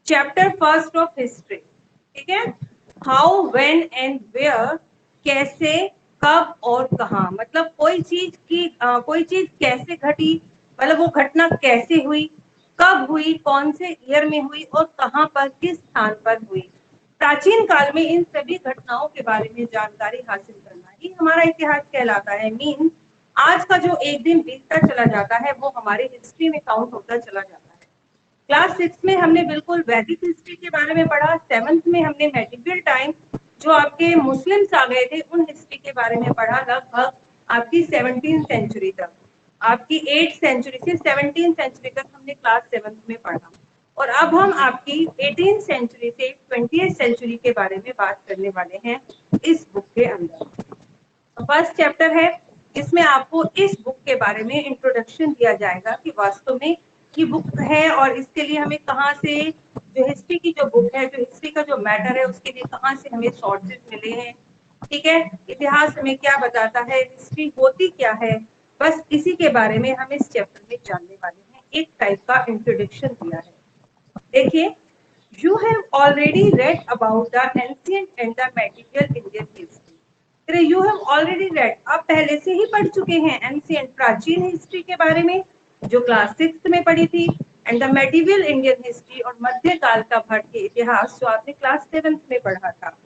Chapter first of history, ठीक है। How, when and where, कैसे, कब और कहाँ, मतलब कोई चीज कैसे घटी, मतलब वो घटना कैसे हुई, कब हुई, कौन से ईयर में हुई और कहाँ पर, किस स्थान पर हुई। प्राचीन काल में इन सभी घटनाओं के बारे में जानकारी हासिल करना ही हमारा इतिहास कहलाता है। मीन आज का जो एक दिन बीतता चला जाता है वो हमारे हिस्ट्री में काउंट होता चला जाता है। क्लास 6 में हमने बिल्कुल वैदिक हिस्ट्री के बारे में पढ़ा। 7th में हमने मेडिवल टाइम, जो आपके मुस्लिम्स आ गए थे, उन हिस्ट्री के बारे में पढ़ा, लगभग आपकी 17th सेंचुरी तक। आपकी 8th सेंचुरी से 17th सेंचुरी तक हमने क्लास 7th में पढ़ा। और अब हम आपकी 18th सेंचुरी से 20th सेंचुरी के बारे में बात करने वाले हैं इस बुक के अंदर। फर्स्ट चैप्टर है, इसमें आपको इस बुक के बारे में इंट्रोडक्शन दिया जाएगा कि वास्तव में ये बुक है और इसके लिए हमें कहाँ से, जो हिस्ट्री की जो बुक है, जो हिस्ट्री का जो मैटर है, उसके लिए कहाँ से हमें सोर्सेज मिले हैं, ठीक है। इतिहास हमें क्या बताता है, हिस्ट्री होती क्या है, बस इसी के बारे में हम इस चैप्टर में जानने वाले हैं। एक टाइप का इंट्रोडक्शन दिया है। देखिए, you have already read about the ancient and the medieval Indian history. फिर you have already read, आप पहले से ही पढ़ चुके हैं ancient, प्राचीन हिस्ट्री के बारे में जो क्लास 6 में पढ़ी थी, and the medieval Indian history और मध्यकाल का भारतीय इतिहास जो आपने क्लास 7th में पढ़ा था।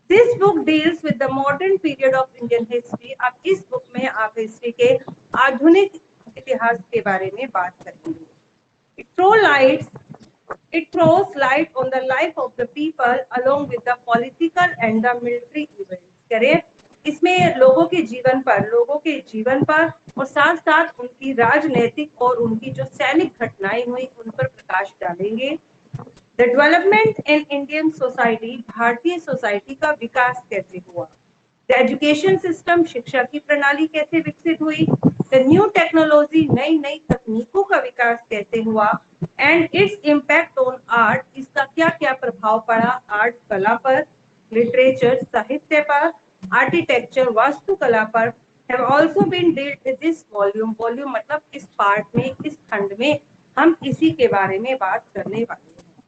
This book deals with the modern period of Indian history. अब इस बुक में आप हिस्ट्री के आधुनिक इतिहास के बारे में बात करेंगे। It throws light on the life of the people along with the political and the military events. करें, इसमें लोगों के जीवन पर और साथ साथ उनकी राजनीतिक और उनकी जो सैनिक घटनाएं हुई उन पर प्रकाश डालेंगे। The development in Indian society, भारतीय सोसाइटी का विकास कैसे हुआ। द एजुकेशन सिस्टम, शिक्षा की प्रणाली कैसे विकसित हुई। द न्यू टेक्नोलॉजी, नई नई तकनीकों का विकास कैसे हुआ। And its impact on art, इसका क्या क्या प्रभाव पड़ा आर्ट कला पर, लिटरेचर साहित्य पर, आर्किटेक्चर वास्तुकला पर, have also been dealt with this volume। Volume मतलब इस पार्ट में, इस खंड में हम इसी के बारे में बात करने वाले हैं।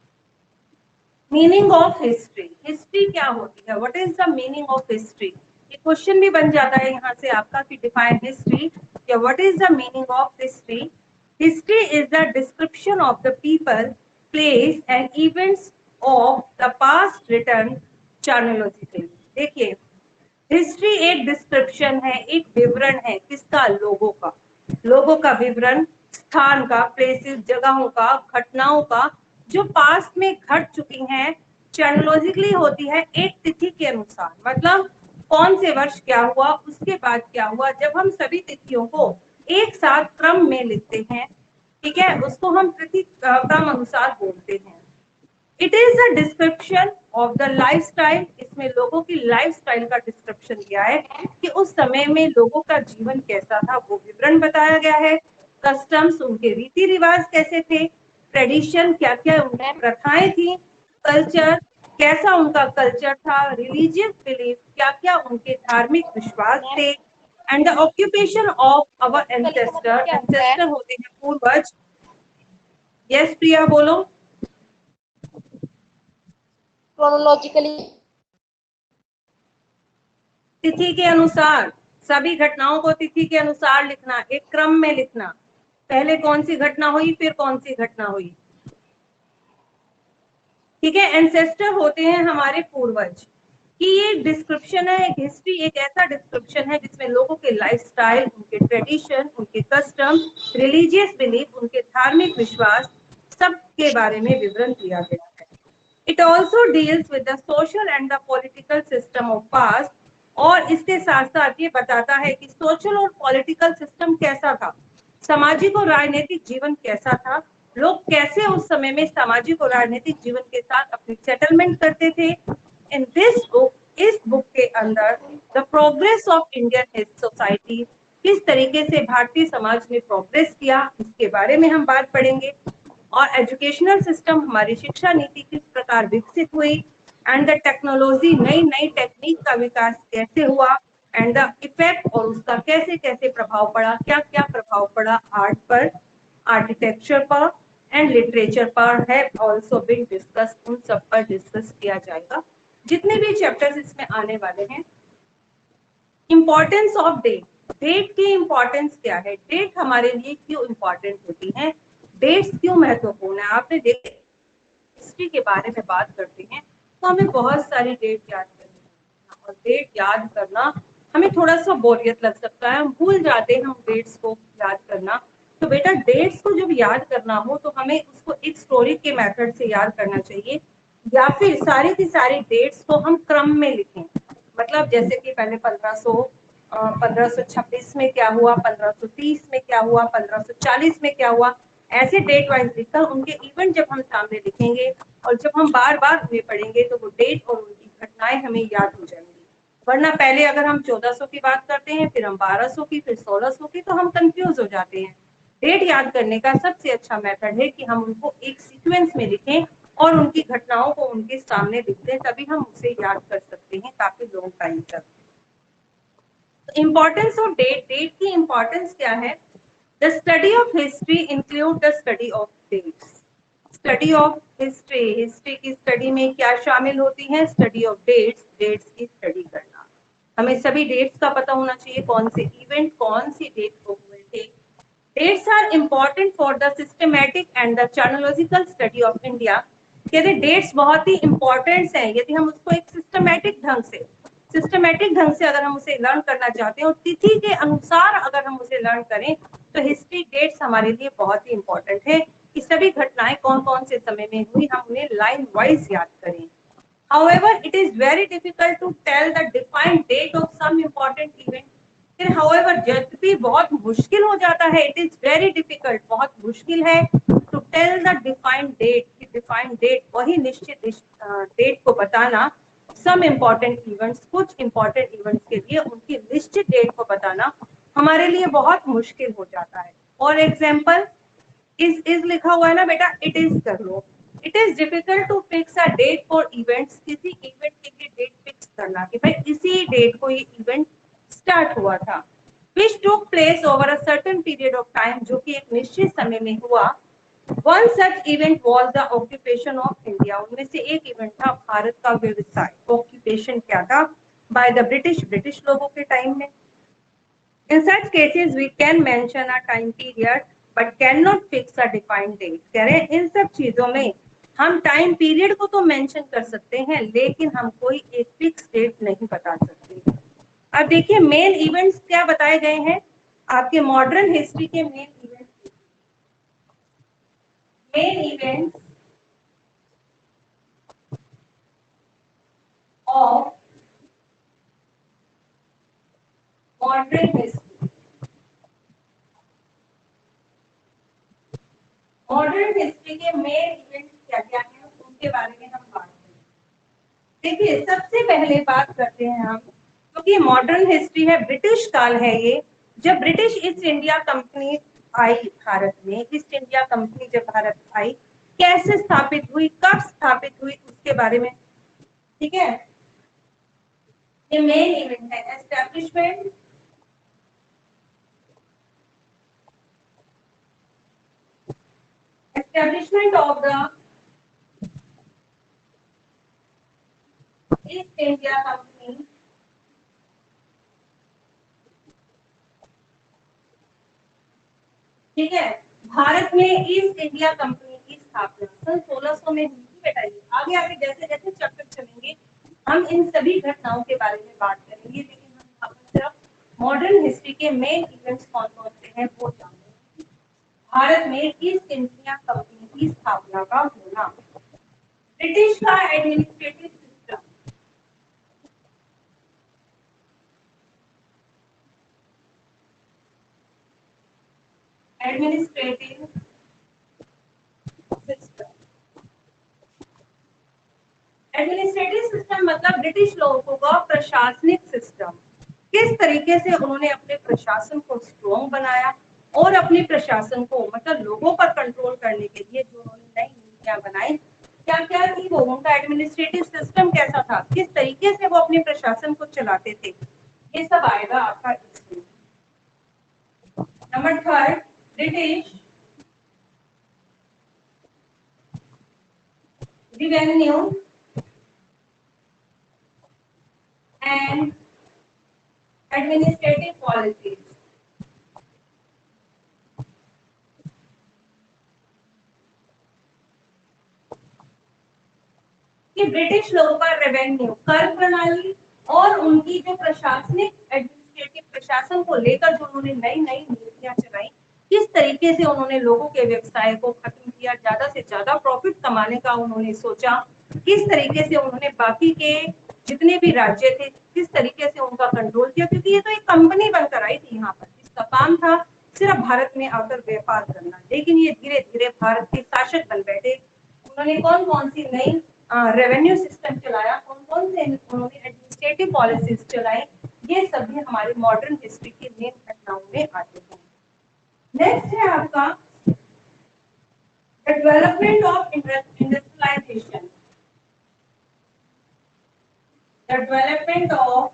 मीनिंग ऑफ हिस्ट्री, हिस्ट्री क्या होती है, what is the meaning of history. ये क्वेश्चन भी बन जाता है यहाँ से आपका कि डिफाइन हिस्ट्री या what is the meaning of history. History is the description of the people, place and events of the past written chronologically. देखिए, हिस्ट्री एक डिस्क्रिप्शन है, एक विवरण है, किसका, लोगों का विवरण, स्थान का, प्लेसेस, जगहों का, घटनाओं का जो पास्ट में घट चुकी हैं, चैनोलॉजिकली होती है एक तिथि के अनुसार, मतलब कौन से वर्ष क्या हुआ, उसके बाद क्या हुआ। जब हम सभी तिथियों को एक साथ क्रम में लिखते हैं, ठीक है, उसको हम तिथि क्रम अनुसार बोलते हैं। It is a description of the lifestyle, इसमें लोगों की लाइफस्टाइल का डिस्क्रिप्शन दिया है कि उस समय में लोगों का जीवन कैसा था, वो विवरण बताया गया है। कस्टम्स, उनके रीति रिवाज कैसे थे। ट्रेडिशन, क्या क्या उनकी प्रथाएं थी। कल्चर, कैसा उनका कल्चर था। रिलीजियस बिलीफ, क्या क्या उनके धार्मिक विश्वास थे। And the occupation of our ancestor, ancestor होते हैं पूर्वज। यस प्रिया बोलो। क्रोनोलॉजिकली, तिथि के अनुसार, सभी घटनाओं को तिथि के अनुसार लिखना, एक क्रम में लिखना, पहले कौन सी घटना हुई फिर कौन सी घटना हुई, ठीक है। एंसेस्टर होते हैं हमारे पूर्वज, कि ये डिस्क्रिप्शन है, एक हिस्ट्री एक ऐसा डिस्क्रिप्शन है जिसमें लोगों के लाइफस्टाइल, उनके ट्रेडिशन, उनके कस्टम, रिलीजियस बिलीफ, उनके धार्मिक विश्वास, सब के बारे में विवरण दिया गया है। It also deals with the social and the political system of past, और इसके साथ साथ ये बताता है कि सोशल और पॉलिटिकल सिस्टम कैसा था, सामाजिक और राजनीतिक जीवन कैसा था, लोग कैसे उस समय में सामाजिक और राजनीतिक जीवन के साथ अपनी सेटलमेंट करते थे। इन दिस बुक, इस बुक के अंदर the progress of Indian society, किस तरीके से भारतीय समाज ने प्रोग्रेस किया, इसके बारे में हम बात पढ़ेंगे। और एजुकेशनल सिस्टम, हमारी शिक्षा नीति किस प्रकार विकसित हुई, एंड द टेक्नोलॉजी, नई नई टेक्निक का विकास कैसे हुआ, एंड द इफेक्ट, और उसका कैसे कैसे प्रभाव पड़ा, क्या क्या प्रभाव पड़ा आर्ट पर, आर्किटेक्चर पर, एंड लिटरेचर पर हैव आल्सो बीन डिस्कस, उन सब पर डिस्कस किया जाएगा जितने भी चैप्टर्स इसमें आने वाले हैं। इंपॉर्टेंस ऑफ डेट, डेट की इंपॉर्टेंस क्या है, डेट हमारे लिए क्यों इंपॉर्टेंट होती है, डेट्स क्यों महत्वपूर्ण है। आपने देखा हिस्ट्री के बारे में बात करते हैं तो हमें बहुत सारी डेट याद करनी है, और डेट याद करना हमें थोड़ा सा बोरियत लग सकता है, हम भूल जाते हैं हम डेट्स को याद करना। तो बेटा डेट्स को जब याद करना हो तो हमें उसको एक स्टोरी के मेथड से याद करना चाहिए, या फिर सारी की सारी डेट्स को हम क्रम में लिखें। मतलब जैसे कि पहले 1526 में क्या हुआ, 1530 में क्या हुआ, 1540 में क्या हुआ, ऐसे डेट वाइज लिखकर उनके इवेंट जब हम सामने लिखेंगे और जब हम बार बार उन्हें पढ़ेंगे तो वो डेट और उनकी घटनाएं हमें याद हो जाएंगी। वरना पहले अगर हम 1400 की बात करते हैं, फिर हम 1200 की, फिर 1600 की, तो हम कंफ्यूज हो जाते हैं। डेट याद करने का सबसे अच्छा मेथड है कि हम उनको एक सीक्वेंस में लिखें और उनकी घटनाओं को उनके सामने लिख दें, तभी हम उसे याद कर सकते हैं काफी लॉन्ग टाइम तक। इम्पोर्टेंस ऑफ डेट, डेट की इम्पोर्टेंस क्या है। The study of history include the study of dates. Study of history, history की स्टडी में क्या शामिल होती है, स्टडी ऑफ डेट्स, डेट्स की स्टडी करना। हमें सभी डेट्स का पता होना चाहिए, कौन से इवेंट कौन सी डेट को हुए थे। Dates are important for the systematic and the chronological study of India. कहते डेट्स बहुत ही इंपॉर्टेंट हैं, यदि हम उसको एक सिस्टमैटिक ढंग से अगर हम उसे लर्न करना चाहते हैं और तिथि के अनुसार अगर हम उसे लर्न करें तो हिस्ट्री डेट्स हमारे लिए बहुत ही इंपॉर्टेंट है कि सभी घटनाएं कौन कौन से समय में हुई हम उन्हें लाइन वाइज याद करें। However, it is very difficult to tell the defined date of some important event. फिर however जब भी बहुत मुश्किल हो जाता है, it is very difficult, बहुत मुश्किल है to tell the defined date, कि defined date वही निश्चित डेट को बताना। some important events, कुछ important events के लिए उनकी निश्चित डेट को बताना हमारे लिए बहुत मुश्किल हो जाता है। और एग्जाम्पल इज लिखा हुआ है ना बेटा, इट इज कर लो। It is difficult to fix a date for events, किसी इवेंट के लिए डेट फिक्स करना कि भाई इसी डेट को ये इवेंट स्टार्ट हुआ था। Which took place over a certain period of time, जो कि एक निश्चित समय में हुआ। One such event was the occupation of India, उनमें से एक इवेंट था भारत का व्यवसाय। ऑक्यूपेशन क्या था, बाय द ब्रिटिश, ब्रिटिश लोगों के टाइम में। In such cases, we can mention a time period, but cannot fix a defined date. कह रहे हैं इन सब चीजों में हम टाइम पीरियड को तो मेंशन कर सकते हैं, लेकिन हम कोई एक फिक्स डेट नहीं बता सकते। अब देखिए मेन इवेंट्स क्या बताए गए हैं आपके मॉडर्न हिस्ट्री के main events of modern history. Modern history के मेन इवेंट्स क्या क्या हैं उनके बारे में हम बात करेंगे। देखिए सबसे पहले बात करते हैं हम, क्योंकि मॉडर्न हिस्ट्री है, ब्रिटिश काल है ये, जब ब्रिटिश ईस्ट इंडिया कंपनी आई भारत में। ईस्ट इंडिया कंपनी जब भारत आई, कैसे स्थापित हुई, कब स्थापित हुई, उसके बारे में। ठीक है, ये मेन इवेंट है establishment of the east India company. ठीक है, भारत में ईस्ट इंडिया कंपनी की स्थापना सन 1600 में हुई थी बेटा। ये आगे आगे जैसे जैसे चैप्टर चलेंगे हम इन सभी घटनाओं के बारे में बात करेंगे, लेकिन हम यहाँ पर सिर्फ मॉडर्न हिस्ट्री के मेन इवेंट्स कौन कौन से हैं वो जानेंगे। भारत में ईस्ट इंडिया कंपनी की स्थापना का होना, ब्रिटिश का administrative system, administrative system, administrative system मतलब ब्रिटिश लोगों का प्रशासनिक सिस्टम। किस तरीके से उन्होंने अपने प्रशासन को स्ट्रॉन्ग बनाया और अपने प्रशासन को मतलब लोगों पर कंट्रोल करने के लिए जो उन्होंने नई नीतियां बनाई, क्या क्या थी वो, उनका एडमिनिस्ट्रेटिव सिस्टम कैसा था, किस तरीके से वो अपने प्रशासन को चलाते थे, ये सब आएगा आपका इसमें। Number third, British revenue and administrative policies। कि ब्रिटिश लोगों का रेवेन्यू, कर प्रणाली और उनकी जो प्रशासनिक एडमिनिस्ट्रेटिव प्रशासन को लेकर जो उन्होंने नई नई नीतियां चलाई, किस तरीके से उन्होंने लोगों के व्यवसाय को खत्म किया, ज्यादा से ज्यादा प्रॉफिट कमाने का उन्होंने सोचा, किस तरीके से उन्होंने बाकी के जितने भी राज्य थे किस तरीके से उनका कंट्रोल किया, क्योंकि ये तो एक कंपनी बनकर आई थी यहाँ पर, इसका काम था सिर्फ भारत में आकर व्यापार करना। लेकिन ये धीरे धीरे भारत के शासक बन बैठे। उन्होंने कौन कौन सी नई रेवेन्यू सिस्टम चलाया, कौन कौन से उन्होंने एडमिनिस्ट्रेटिव पॉलिसीज चलाई, ये सभी हमारी मॉडर्न हिस्ट्री की मेन घटनाओं में आते हैं। नेक्स्ट है आपका development of industrialization. Development of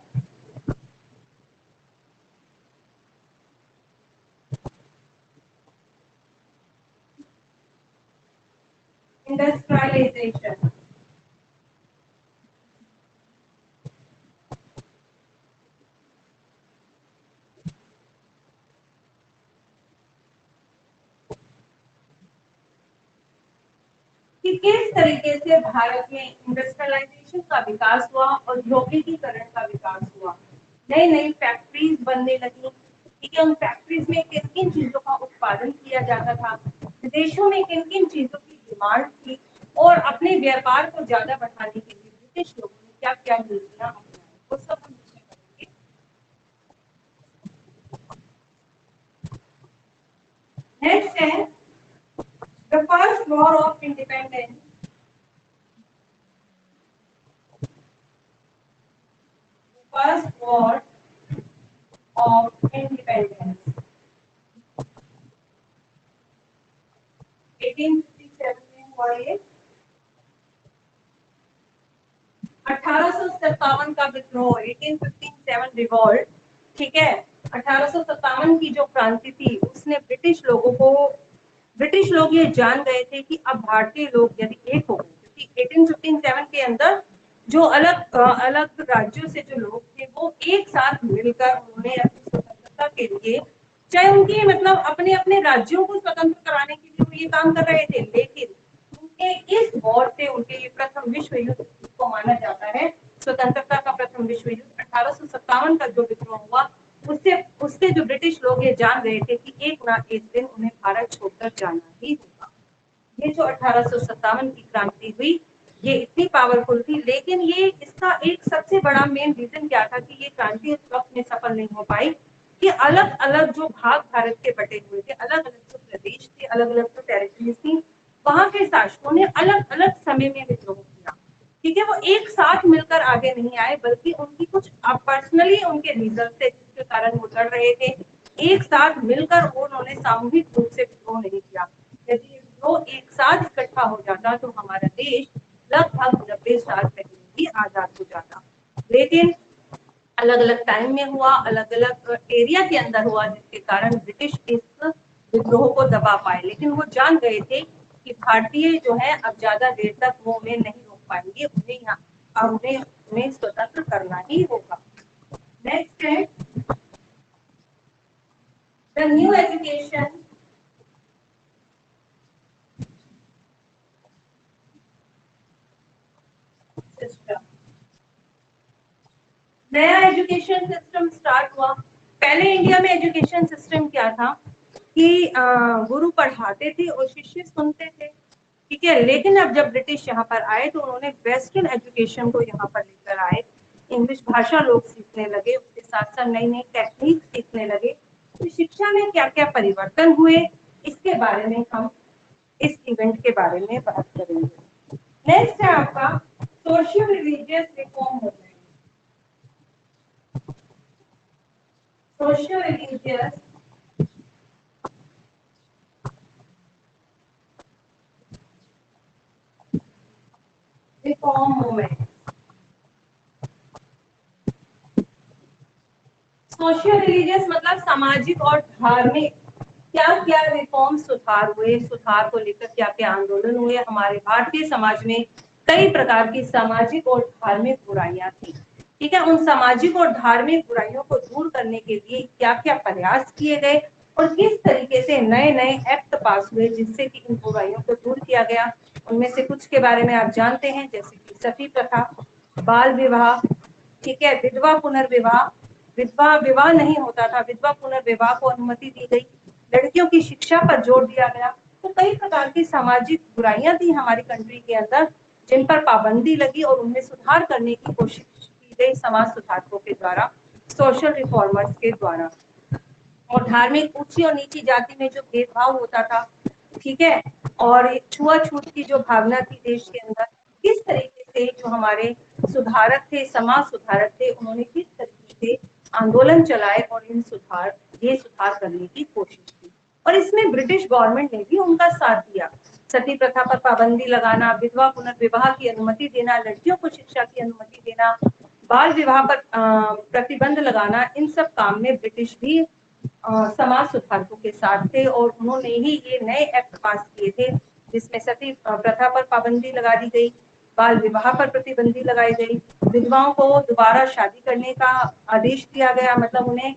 industrialization. कि किस तरीके से भारत में इंडस्ट्रियलाइजेशन का विकास हुआ, औद्योगिकीकरण का विकास हुआ, नई नई फैक्ट्रीज बनने लगी। ठीक है, उन फैक्ट्रीज में किन किन चीजों का उत्पादन किया जाता था, विदेशों में किन किन चीजों की डिमांड थी, और अपने व्यापार को ज्यादा बढ़ाने के लिए ब्रिटिश लोगों ने क्या क्या नीतियां अपनाई, वो सब हम करेंगे। नेक्स्ट है the first war of independence. First War of Independence 1857 में हुआ ये। 1857 का विद्रोह, 1857 रिवॉल्ट, ठीक है। 1857 की जो क्रांति थी उसने ब्रिटिश लोग ये जान गए थे कि अब भारतीय लोग यदि एक हो गए, क्योंकि 1857 के अंदर जो अलग अलग राज्यों से जो लोग थे वो एक साथ मिलकर उन्होंने अपनी स्वतंत्रता के लिए, चाहे उनकी मतलब अपने अपने राज्यों को स्वतंत्र कराने के लिए वो ये काम कर रहे थे, लेकिन उनके इस वॉर से, उनके ये प्रथम विश्व युद्ध को माना जाता है स्वतंत्रता का प्रथम विश्व युद्ध, 1857 का जो विद्रोह हुआ, उससे जो ब्रिटिश लोग ये जान रहे थे कि एक ना एक दिन उन्हें भारत छोड़कर जाना ही होगा। ये जो 1857 की क्रांति हुई ये इतनी पावरफुल थी, लेकिन ये इसका एक सबसे बड़ा मेन रीजन क्या था कि ये क्रांति उस वक्त में सफल नहीं हो पाई कि अलग अलग जो भाग भारत के बटे हुए थे, अलग अलग जो प्रदेश थे, अलग अलग जो टेरिटरीज थी, वहां के शासकों ने अलग अलग समय में विद्रोह किया। ठीक है, वो एक साथ मिलकर आगे नहीं आए, बल्कि उनकी कुछ पर्सनली उनके रीजन थे जिसके कारण वो लड़ रहे थे। एक साथ मिलकर उन्होंने सामूहिक रूप से विद्रोह नहीं किया। यदि विद्रोह एक साथ इकट्ठा हो जाता तो हमारा देश लगभग 90 साल पहले ही आजाद हो जाता, लेकिन अलग अलग टाइम में हुआ, अलग अलग एरिया के अंदर हुआ, जिसके कारण ब्रिटिश इस विद्रोह को दबा पाए। लेकिन वो जान गए थे कि भारतीय जो है अब ज्यादा देर तक वो उन्हें नहीं रोक पाएंगे, उन्हें स्वतंत्र करना ही होगा। नेक्स्ट है द न्यू एजुकेशन सिस्टम। नया एजुकेशन सिस्टम स्टार्ट हुआ। पहले इंडिया में एजुकेशन सिस्टम क्या था कि गुरु पढ़ाते थे और शिष्य सुनते थे, ठीक है। लेकिन अब जब ब्रिटिश यहाँ पर आए तो उन्होंने वेस्टर्न एजुकेशन को यहाँ पर लेकर आए। इंग्लिश भाषा लोग सीखने लगे, उसके साथ साथ नई नई टेक्निक सीखने लगे। तो शिक्षा में क्या क्या परिवर्तन हुए, इसके बारे में हम इस इवेंट के बारे में बात करेंगे। नेक्स्ट है आपका social religious reform movement. Social religious reform movement। Social religious मतलब सामाजिक और धार्मिक क्या क्या रिफॉर्म सुधार हुए, सुधार को लेकर क्या क्या आंदोलन हुए हमारे भारतीय समाज में, कई प्रकार की सामाजिक और धार्मिक बुराइयां थी। ठीक है, उन सामाजिक और धार्मिक बुराइयों को दूर करने के लिए क्या क्या प्रयास किए गए और किस तरीके से नए नए एक्ट पास हुए जिससे कि इन बुराइयों को दूर किया गया, उनमें से कुछ के बारे में आप जानते हैं, जैसे कि सती प्रथा, बाल विवाह, ठीक है, विधवा पुनर्विवाह, विधवा विवाह नहीं होता था, विधवा पुनर्विवाह को अनुमति दी गई, लड़कियों की शिक्षा पर जोर दिया गया। तो कई प्रकार की सामाजिक बुराइयां थी हमारी कंट्री के अंदर जिन पर पाबंदी लगी और उनमें सुधार करने की कोशिश की गई समाज सुधारकों के द्वारा, सोशल रिफॉर्मर्स के द्वारा। और धार्मिक ऊंची और नीची जाति में जो भेदभाव होता था, ठीक है, और छुआछूत की जो भावना थी देश के अंदर, किस तरीके से जो हमारे सुधारक थे, समाज सुधारक थे, उन्होंने किस तरीके से आंदोलन चलाए और ये सुधार करने की कोशिश की। और इसमें ब्रिटिश गवर्नमेंट ने भी उनका साथ दिया। सती प्रथा पर पाबंदी लगाना, विधवा पुनर्विवाह की अनुमति देना, लड़कियों को शिक्षा की अनुमति देना, बाल विवाह पर प्रतिबंध लगाना, इन सब काम में ब्रिटिश भी समाज सुधारकों के साथ थे और उन्होंने ही ये नए एक्ट पास किए थे जिसमें सती प्रथा पर पाबंदी लगा दी गई, बाल विवाह पर प्रतिबंधी लगाई गई, विधवाओं को दोबारा शादी करने का आदेश दिया गया, मतलब उन्हें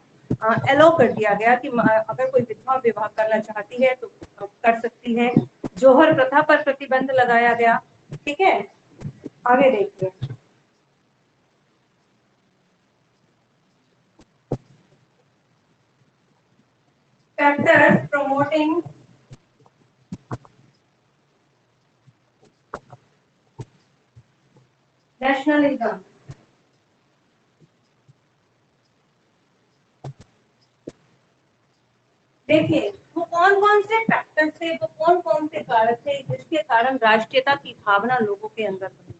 एलो कर दिया गया कि अगर कोई विधवा विवाह करना चाहती है तो कर सकती है। जोहर प्रथा पर प्रतिबंध लगाया गया। ठीक है, आगे देखिए। Factors promoting nationalism। देखिए वो कौन कौन से फैक्टर थे, वो कौन कौन से कारक थे जिसके कारण राष्ट्रीयता की भावना लोगों के अंदर बनी,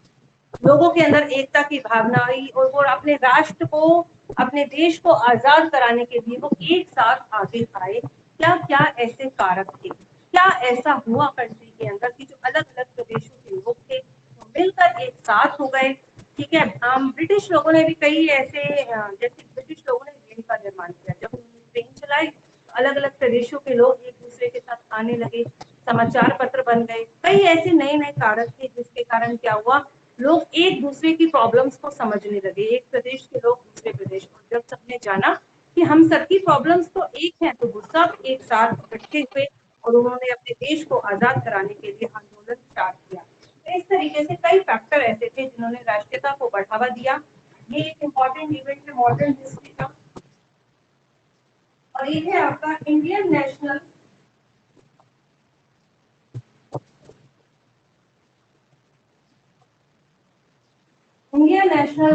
लोगों के अंदर एकता की भावना आई और वो अपने राष्ट्र को, अपने देश को आजाद कराने के लिए वो एक साथ आगे आए। क्या क्या ऐसे कारक थे, क्या ऐसा हुआ कंट्री के अंदर कि जो अलग अलग प्रदेशों के लोग थे वो मिलकर एक साथ हो गए। ठीक है, ब्रिटिश लोगों ने भी कई ऐसे जैसे ब्रिटिश लोगों ने रेल का निर्माण किया, जब उन्होंने ट्रेन चलाई अलग अलग प्रदेशों के लोग एक दूसरे के साथ आने लगे, समाचार पत्र बन गए, कई ऐसे नए नए कारक थे जिसके कारण क्या हुआ, लोग एक दूसरे की प्रॉब्लम्स को समझने लगे, एक प्रदेश के लोग दूसरे प्रदेश को, जब सबने जाना कि हम सबकी प्रॉब्लम्स तो एक हैं, तो वो सब एक साथ इकट्ठे हुए और उन्होंने अपने देश को आजाद कराने के लिए आंदोलन स्टार्ट किया। तो इस तरीके से कई फैक्टर ऐसे थे जिन्होंने राष्ट्रीयता को बढ़ावा दिया। ये एक इम्पॉर्टेंट इवेंट है मॉडर्न हिस्ट्री का। और ये है आपका Indian national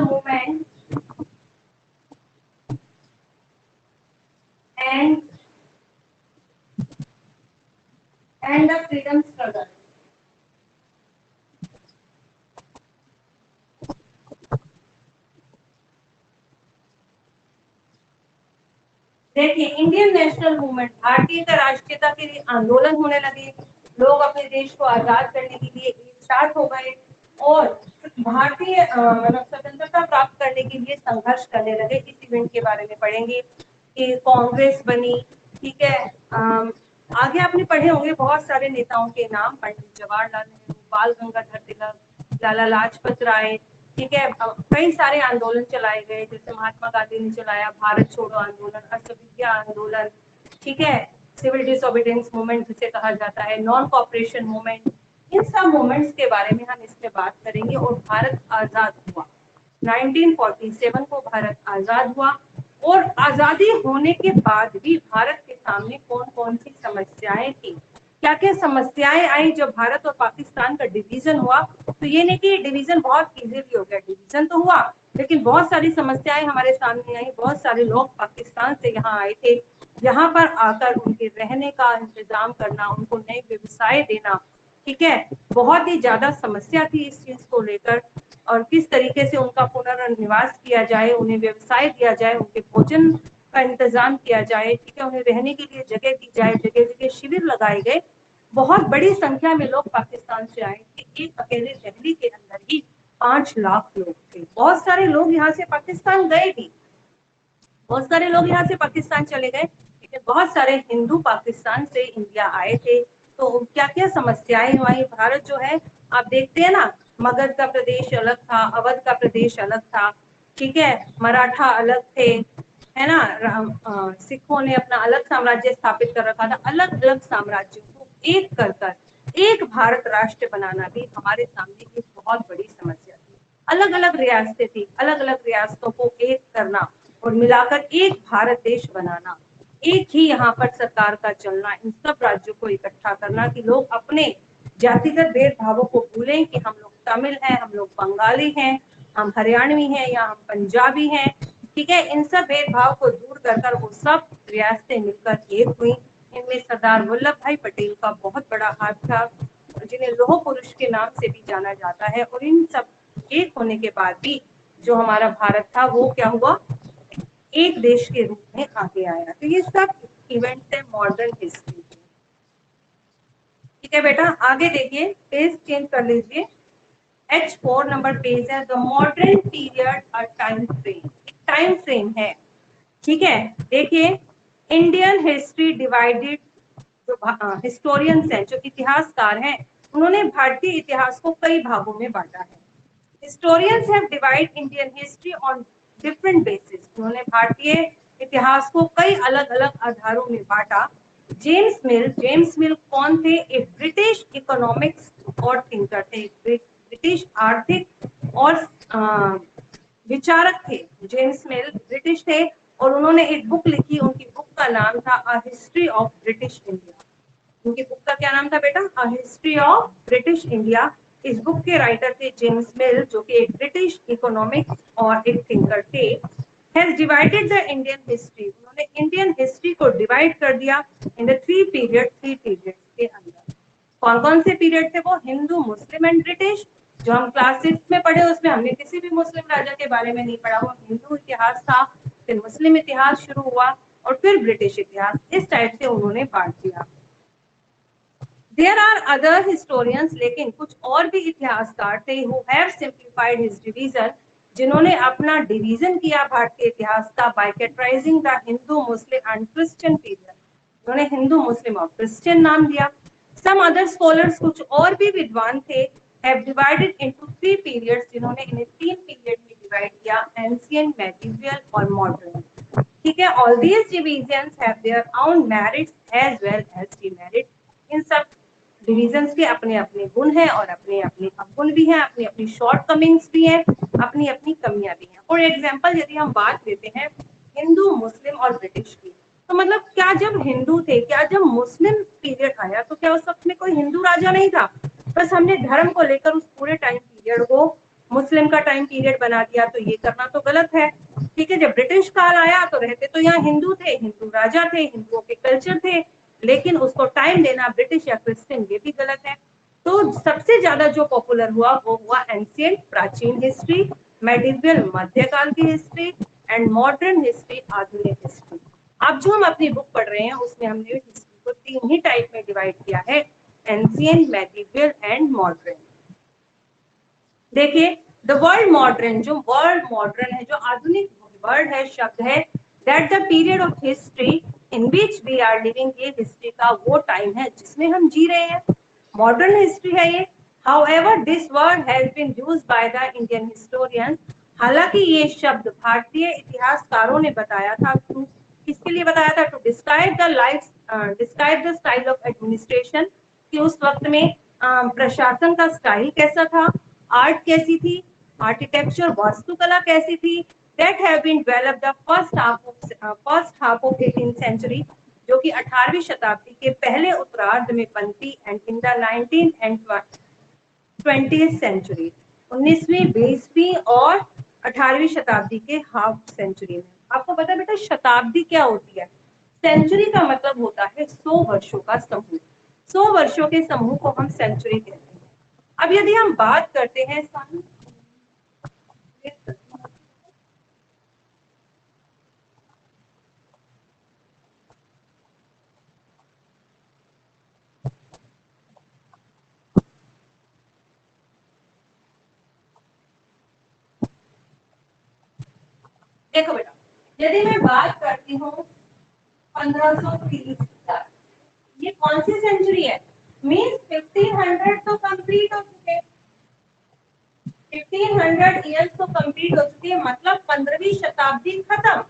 movement and the freedom struggle. देखिए इंडियन नेशनल मूवमेंट, भारतीय का राष्ट्रीयता के लिए आंदोलन होने लगे, लोग अपने देश को आजाद करने के लिए एक साथ हो गए और भारतीय मतलब स्वतंत्रता प्राप्त करने के लिए संघर्ष करने लगे। इस इवेंट के बारे में पढ़ेंगे कि कांग्रेस बनी। ठीक है, आगे आपने पढ़े होंगे बहुत सारे नेताओं के नाम, पंडित जवाहरलाल नेहरू, बाल गंगाधर तिलक, लाला लाजपत राय। ठीक है, कई सारे आंदोलन चलाए गए, जैसे महात्मा गांधी ने चलाया भारत छोड़ो आंदोलन, असहयोग आंदोलन, ठीक है, सिविल डिसोबीडियंस मूवमेंट जिसे कहा जाता है, नॉन कॉपरेशन मूवमेंट। इन सब मूवमेंट्स के बारे में हम इसमें बात करेंगे। और भारत आजाद हुआ 1947 को, भारत आजाद हुआ और आजादी होने के बाद भी भारत के सामने कौन कौन सी समस्याएं थी, क्या क्या समस्याएं आई जब भारत और पाकिस्तान का डिवीजन हुआ। तो ये नहीं कि डिवीजन बहुत इजीली हो गया, डिवीजन तो हुआ लेकिन बहुत सारी समस्याएं हमारे सामने आई, बहुत सारे लोग पाकिस्तान से यहाँ आए थे, यहाँ पर आकर उनके रहने का इंतजाम करना, उनको नए व्यवसाय देना। ठीक है, बहुत ही ज्यादा समस्या थी इस चीज को लेकर और किस तरीके से उनका पुनर्निवास किया जाए, उन्हें व्यवसाय दिया जाए, उनके भोजन का इंतजाम किया जाए, ठीक है, उन्हें रहने के लिए जगह दी जाए, जगह जगह शिविर लगाए गए। बहुत बड़ी संख्या में लोग पाकिस्तान से आए थे, एक अकेले दिल्ली के अंदर ही 5 लाख लोग थे। बहुत सारे लोग यहाँ से पाकिस्तान गए भी, बहुत सारे लोग यहाँ से पाकिस्तान चले गए, लेकिन बहुत सारे हिंदू पाकिस्तान से इंडिया आए थे। तो क्या क्या समस्याएं हुई, भारत जो है आप देखते हैं ना मगध का प्रदेश अलग था, अवध का प्रदेश अलग था, ठीक है, मराठा अलग थे, है ना, सिखों ने अपना अलग साम्राज्य स्थापित कर रखा था। अलग अलग साम्राज्यों को एक कर कर एक भारत राष्ट्र बनाना भी हमारे सामने एक बहुत बड़ी समस्या थी। अलग अलग रियासतें थी, अलग अलग रियासतों को एक करना और मिलाकर एक भारत देश बनाना, एक ही यहाँ पर सरकार का चलना, इन सब राज्यों को इकट्ठा करना कि लोग अपने जातिगत भेदभावों को भूलें कि हम लोग तमिल हैं, हम लोग बंगाली हैं, हम हरियाणवी हैं या हम पंजाबी हैं, ठीक है। इन सब भेदभाव को दूर कर कर वो सब रियासतें मिलकर एक हुई। इनमें सरदार वल्लभ भाई पटेल का बहुत बड़ा हाथ था, जिन्हें लौह पुरुष के नाम से भी जाना जाता है। और इन सब एक होने के बाद भी जो हमारा भारत था वो क्या हुआ, एक देश के रूप में आगे आया। तो ये सब इवेंट्स है मॉडर्न हिस्ट्री। ठीक है बेटा, आगे देखिए, पेज चेंज कर लीजिए। H4 नंबर पेज है, the modern period a time frame, time frame है, ठीक है। देखिए, इंडियन हिस्ट्री डिवाइडेड, जो हिस्टोरियंस हैं, जो इतिहासकार हैं, उन्होंने भारतीय इतिहास को कई भागों में बांटा है। Historians have divide Indian history on different basis, उन्होंने भारतीय इतिहास को कई अलग अलग आधारों में बांटा। जेम्स मिल कौन थे? एक ब्रिटिश इकोनॉमिक्स और थिंकर थे, ब्रिटिश आर्थिक और विचारक थे। जेम्स मिल ब्रिटिश थे और उन्होंने एक बुक लिखी, उनकी बुक का नाम था a history of British India. उनकी बुक का क्या नाम था बेटा? A history of British India. इस बुक के राइटर थे जेम्स मिल, जो कि एक ब्रिटिश इकोनॉमिक्स और एक थिंकर थे। Has divided the Indian history, उन्होंने इंडियन हिस्ट्री को डिवाइड कर दिया इन द थ्री पीरियड के अंदर। कौन कौन से पीरियड थे वो? Hindu, Muslim and British. जो हम क्लास 6 में पढ़े उसमें हमने किसी भी मुस्लिम राजा के बारे में नहीं पढ़ा, वो हिंदू इतिहास था, फिर मुस्लिम इतिहास शुरू हुआ और फिर ब्रिटिश इतिहास। इस टाइप से उन्होंने बांट दिया। देयर आर अदर हिस्टोरियंस, लेकिन कुछ और भी इतिहासकार थे who have simplified his division, जिन्होंने अपना डिवीजन किया भारतीय इतिहास का by categorizing the Hindu, Muslim and Christian period. उन्होंने हिंदू, मुस्लिम और क्रिश्चियन नाम दिया। सम अदर स्कॉलर्स, कुछ और भी विद्वान थे, have divided into three periods, जिन्होंने इन्हें तीन पीरियड में डिवाइड किया, एंशिएंट, मेडिवल और मॉडर्न। ठीक है, all these divisions have their own merits as well as demerits. इन सब डिविजन्स के अपने अपने गुण हैं और अपने अपने अवगुण भी हैं, अपनी अपनी शॉर्ट कमिंग्स भी हैं, अपनी अपनी कमियां भी हैं। फॉर एग्जाम्पल, यदि हम बात लेते हैं हिंदू, मुस्लिम और ब्रिटिश की, तो मतलब क्या जब हिंदू थे, क्या जब मुस्लिम पीरियड आया, तो क्या उस वक्त में कोई हिंदू राजा नहीं था? बस हमने धर्म को लेकर उस पूरे टाइम पीरियड को मुस्लिम का टाइम पीरियड बना दिया, तो ये करना तो गलत है। ठीक है, जब ब्रिटिश काल आया तो रहते तो यहाँ हिंदू थे, हिंदू राजा थे, हिंदुओं के कल्चर थे, लेकिन उसको टाइम देना ब्रिटिश या क्रिश्चियन, ये भी गलत है। तो सबसे ज्यादा जो पॉपुलर हुआ वो हुआ एंशिएंट, प्राचीन हिस्ट्री, मेडिवल, मध्यकाल की हिस्ट्री एंड मॉडर्न हिस्ट्री, आधुनिक हिस्ट्री। अब जो हम अपनी बुक पढ़ रहे हैं उसमें हमने हिस्ट्री को तीन ही टाइप में डिवाइड किया है, एंशिएंट, मेडिवल एंड मॉडर्न। देखिए, द वर्ल्ड मॉडर्न, जो वर्ल्ड मॉडर्न है, जो आधुनिक वर्ड है, शब्द है, that the period of history in which we are living, ये हिस्ट्री का वो टाइम है जिसमें हम जी रहे हैं, मॉडर्न हिस्ट्री है ये। However this word has been used by the Indian historians, हालांकि ये शब्द भारतीय इतिहासकारों ने बताया था, किसके लिए बताया था? To describe the life, describe the style of administration, कि उस वक्त में प्रशासन का स्टाइल कैसा था, आर्ट कैसी थी, आर्किटेक्चर, वास्तुकला कैसी थी, that have been developed the first half of 18th century, जो कि 18वीं शताब्दी के पहले उत्तरार्ध में बनती, and in the 19th and 20th century, 19वीं, 20वीं और 18वीं शताब्दी के हाफ सेंचुरी में। आपको पता है बेटा शताब्दी क्या होती है? सेंचुरी का मतलब होता है 100 वर्षों का समूह। 100 वर्षों के समूह को हम सेंचुरी कहते हैं। अब यदि हम बात करते हैं देखो बेटा, यदि मैं बात करती हूँ 1530 तक, ये कौन सी सेंचुरी है? मीन्स 1500 तो कंप्लीट हो चुके, 1500 ईयर्स तो कंप्लीट हो चुकी है, मतलब 15वीं शताब्दी खत्म,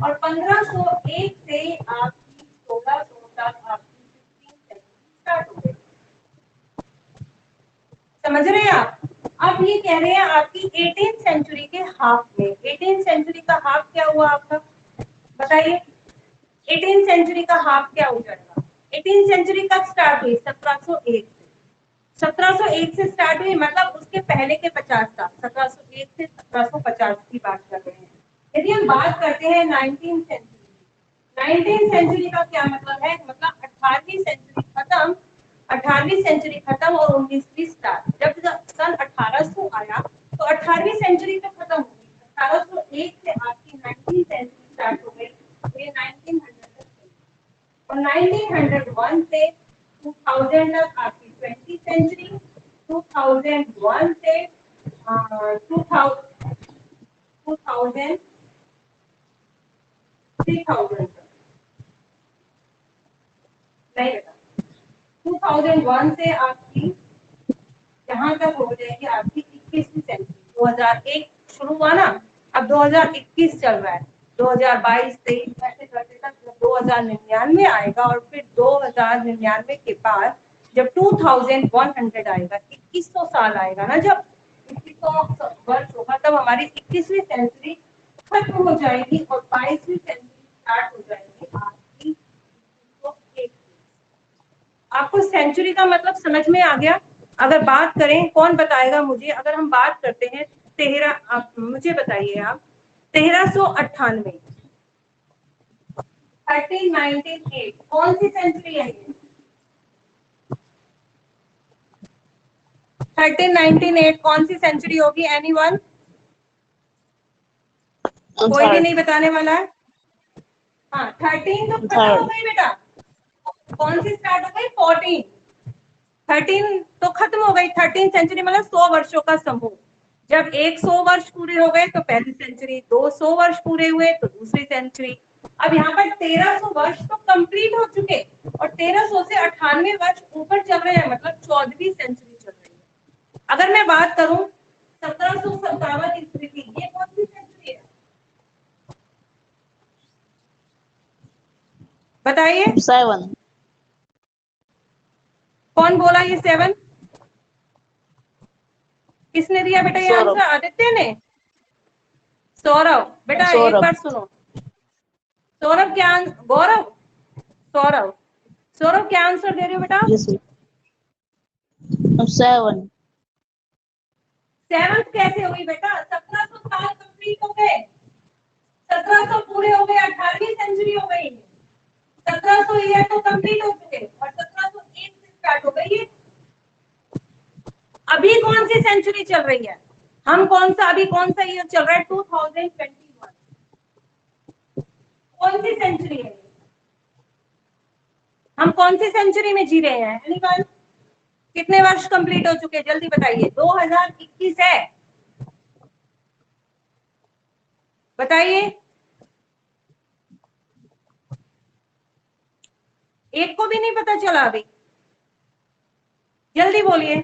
और 1501 से आपकी 1600 तक आपकी 15th सेंचुरी स्टार्ट हो गई। समझ रहे हैं आप? अब ये कह रहे हैं आपकी 18th सेंचुरी के हाफ में, 18th सेंचुरी का हाफ क्या हुआ आपका, बताइए। 18th सेंचुरी का हाफ क्या हो जाएगा? 18th सेंचुरी कब स्टार्ट हुई? 1701 से। 1701 से स्टार्ट हुई, मतलब उसके पहले के 50 साल, 1701 से 1750 की बात कर रहे हैं। यदि हम बात करते हैं 19th सेंचुरी, 19th सेंचुरी का क्या मतलब है? मतलब 18वीं सेंचुरी खत्म, 18वीं सेंचुरी खत्म और 19वीं स्टार्ट। जब सन 1800 आया तो 18वीं सेंचुरी तो खत्म हो गई, 1801 से आपकी 19th सेंचुरी स्टार्ट हो गई, ये 1900 तक चली। और 1901 से 2000 तक आपकी 20th सेंचुरी, 2001 से 2000 3000 तक, नहीं बेटा, 2001 से आपकी यहाँ तक हो जाएगी आपकी 21वीं सेंचुरी। 2001 शुरू हुआ ना, अब 2021 चल रहा है, 2022 23 ऐसे करते तक 2099 आएगा, और फिर 2099 के बाद जब 2100 आएगा, 2100 साल आएगा ना, जब 2100 वर्ष होगा, तब हमारी 21वीं सेंचुरी खत्म हो जाएगी और 22वीं सेंचुरी स्टार्ट हो जाएगी आपकी 2101। आपको सेंचुरी का मतलब समझ में आ गया? अगर बात करें, कौन बताएगा मुझे, अगर हम बात करते हैं आप मुझे बताइए, आप 1398, 1398 कौन सी सेंचुरी है ये? 1398 कौन सी सेंचुरी होगी? एनीवन? कोई भी नहीं बताने वाला है? हाँ, 13 तो खत्म हो गई बेटा, कौन सी स्टार्ट हो गई? 14। 13 तो खत्म हो गई, 13 सेंचुरी मतलब 100 वर्षों का समूह। जब 100 वर्ष पूरे हो गए तो पहली सेंचुरी, 200 वर्ष पूरे हुए तो दूसरी सेंचुरी। अब यहाँ पर 1300 वर्ष तो कंप्लीट हो चुके, और 1300 से 98 वर्ष ऊपर चल रहे हैं, मतलब 14वीं सेंचुरी चल रही है। अगर मैं बात करूं 1757 ईस्वी की, ये कौन सी सेंचुरी है बताइए? 7। कौन बोला ये 7? किसने दिया बेटा ये आंसर? आदित्य ने? सौरभ बेटा एक बार सुनो, सौरभ क्या गौरव, सौरभ, सौरभ क्या आंसर दे रहे हो बेटा? 7। 7 कैसे हुई बेटा? 1700 साल कंप्लीट हो गए, 1700 पूरे हो गए, 18वीं सेंचुरी हो गई, 1700 ईयर तो कंप्लीट हो चुके, और 1701 से स्टार्ट हो गई है। अभी कौन सी सेंचुरी चल रही है? हम कौन सा, अभी कौन सा ईयर चल रहा है? 2021। कौन सी सेंचुरी है? हम कौन सी सेंचुरी में जी रहे हैं? एनीवन? कितने वर्ष कंप्लीट हो चुके, जल्दी बताइए। 2021 है, बताइए। एक को भी नहीं पता चला अभी? जल्दी बोलिए,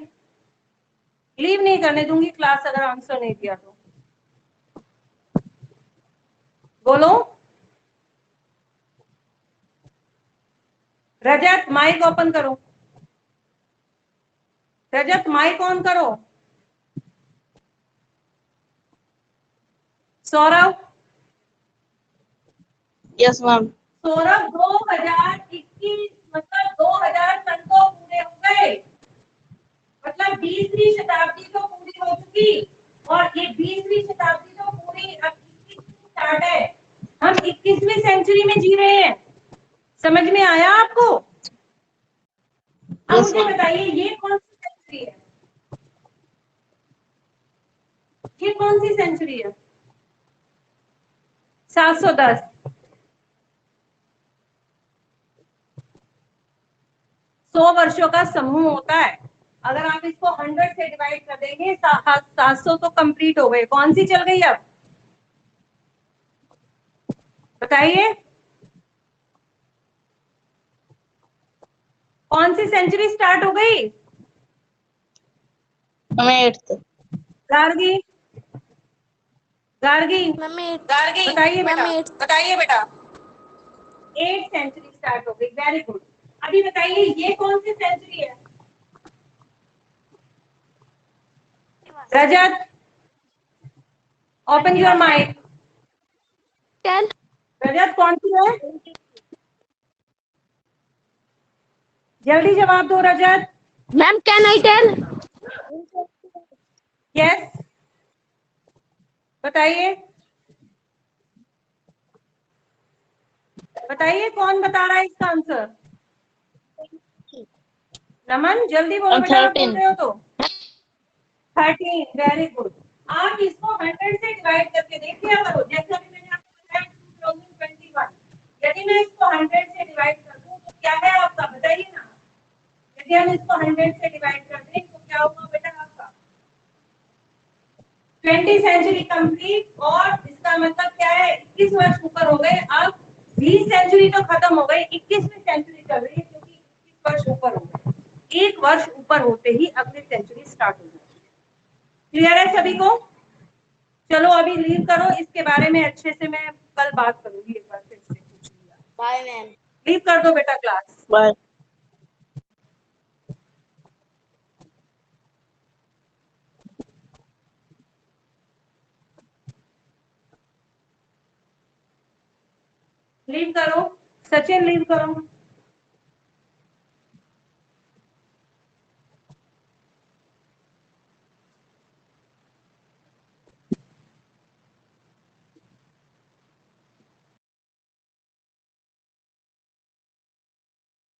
लीव नहीं करने दूंगी क्लास अगर आंसर नहीं दिया तो। बोलो। रजत माइक ओपन करो, रजत माइक ऑन करो। Saurabh, yes ma'am. सौरभ 2021 मतलब 2000 सन को पूरे हो गए, मतलब 20वीं शताब्दी तो पूरी हो चुकी, और ये 20वीं शताब्दी तो पूरी अब 21वीं स्टार्ट है। हम 21वीं सेंचुरी में जी रहे हैं, समझ में आया आपको? अब मुझे बताइए ये कौन सी सेंचुरी है? ये कौन सी सेंचुरी है? 710। 100 वर्षों का समूह होता है, अगर आप इसको 100 से डिवाइड कर देंगे 700 तो कंप्लीट हो गए, कौन सी चल गई अब बताइए? कौन सी सेंचुरी स्टार्ट हो गई? 8th। Gargi, Gargi ma'am at Gargi बताइए मैम बेटा, एट बताइए बेटा। 8th सेंचुरी स्टार्ट हो गई, वेरी गुड। अभी बताइए ये कौन सी सेंचुरी है? Rajat, open your mind. 10 Rajat कौन सी है? जल्दी जवाब दो Rajat. Ma'am can I tell yes, बताइए, बताइए कौन बता रहा है इसका आंसर? नमन जल्दी बोलो बेटा, आप बोल 13 रहे हो तो। 13, वेरी गुड। आप इसको 100 से डिवाइड करके देखिए करो, जैसे अभी मैंने आपको बताया 2021। यदि मैं इसको 100 से डिवाइड कर दूं तो क्या है आपका, बताइए ना। यदि हम इसको 100 से डिवाइड कर दें तो क्या होगा बेटा आपका? 20 सेंचुरी कंप्लीट, और इसका मतलब क्या है, 21 वर्ष ऊपर हो गए। अब 20 सेंचुरी तो खत्म हो गई, 21वीं सेंचुरी चल रही है, क्योंकि 21 वर्ष ऊपर हो गए। एक वर्ष ऊपर होते ही अगली सेंचुरी स्टार्ट हो जाती है। क्लियर है सभी को? चलो अभी लीव करो, इसके बारे में अच्छे से मैं कल बात करूंगी एक बार फिर से। बाय मैम लीव कर दो बेटा क्लास। बाय लीव करो, सचिन लीव करो।